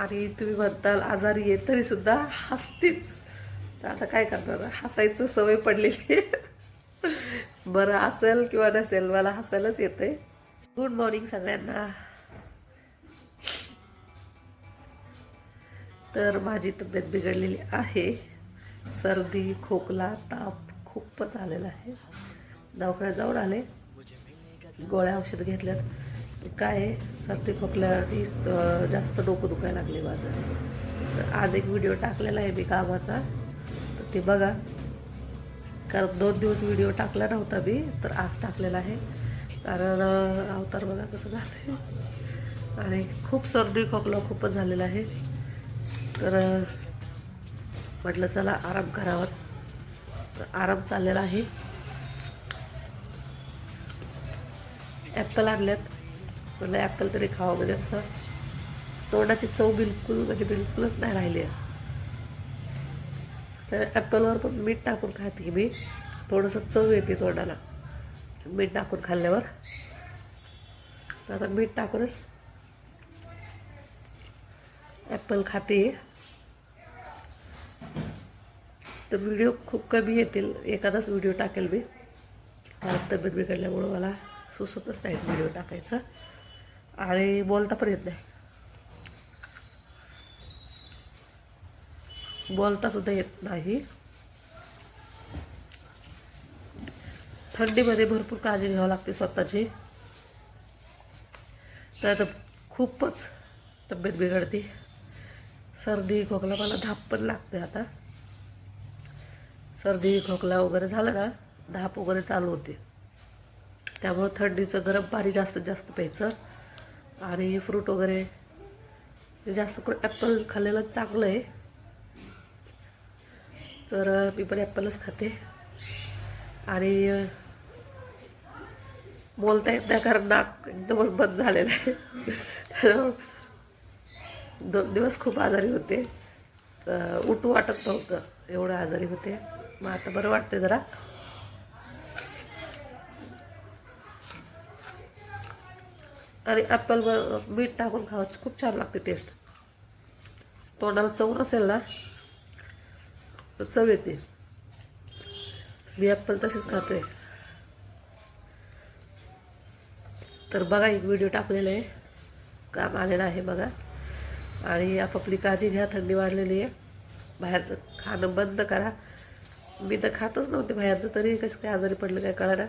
आणि तुम्ही म्हणताल आजारी आहे तरी सुद्धा हसतीच. तर आता काय करणार, हसायचं सवय पडलेली आहे. बरं असेल किंवा नसेल मला हसायलाच येतंय. गुड मॉर्निंग सगळ्यांना. तर माझी तब्येत बिघडलेली आहे. सर्दी खोकला ताप खूपच आलेला आहे. दवाखान्यात जाऊन आले, गोळ्या औषध घेतल्यात. काय आहे, सर्दी खोकल्याआधी जास्त डोकं दुखायला लागले माझं. तर आज एक व्हिडिओ टाकलेला आहे मी कामाचा, तर ते बघा. कारण 2 दिवस व्हिडिओ टाकला नव्हता मी, तर आज टाकलेला आहे. कारण अवतार बघा कसं झालं आहे आणि खूप सर्दी खोकला खूपच झालेला आहे. तर म्हटलं चला आराम करावा. तर आराम चाललेला आहे. ॲपल आणल्यात, म्हटलं ॲपल तरी खावं. म्हणजे असं तोंडाची चव बिलकुलच नाही राहिली आहे. तर ॲपलवर पण मीठ टाकून खाते मी, थोडंसं चव येते तोंडाला मीठ टाकून खाल्ल्यावर. तर आता मीठ टाकूनच ॲपल खाते. तर व्हिडिओ खूप कमी येतील, एखादाच व्हिडिओ टाकेल मी. तब्येत बिघडल्यामुळं मला सुचतच नाही व्हिडिओ टाकायचं आणि बोलता पण येत नाही. बोलता सुद्धा येत नाही. थंडीमध्ये भरपूर काळजी घ्यावी लागते स्वतःची. तर आता खूपच तब्येत बिघडते. सर्दी खोकला, मला धाप पण लागते. आता सर्दी खोकला वगैरे झालं ना, धाप वगैरे चालू होते. त्यामुळं थंडीचं गरम पाणी जास्तीत जास्त प्यायचं आणि फ्रूट वगैरे जास्त करून ॲपल खाल्लेलं चांगलं आहे. तर मी पण ॲपलच खाते आणि बोलता येत नाही कारण नाक एकदमच बंद झालेलं आहे. 2 दिवस खूप आजारी होते, तर उठू वाटत नव्हतं, एवढं आजारी होते. मग आता बरं वाटते जरा. आणि ॲपलवर मीठ टाकून खावं खूप छान लागते टेस्ट. तोंडाला चव नसेल ना तर चव येते. मी ॲपल तसेच खाते. तर बघा, एक व्हिडिओ टाकलेला आहे, काम आलेलं आहे बघा. आणि आपापली काळजी घ्या. थंडी वाढलेली आहे. बाहेरचं खाणं बंद करा. मी तर खातच नव्हते बाहेरचं, तरी कसं काय आजारी पडलं काय कळलं.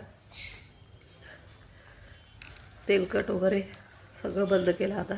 तेलकट वगैरे सगळं बंद केलं आता.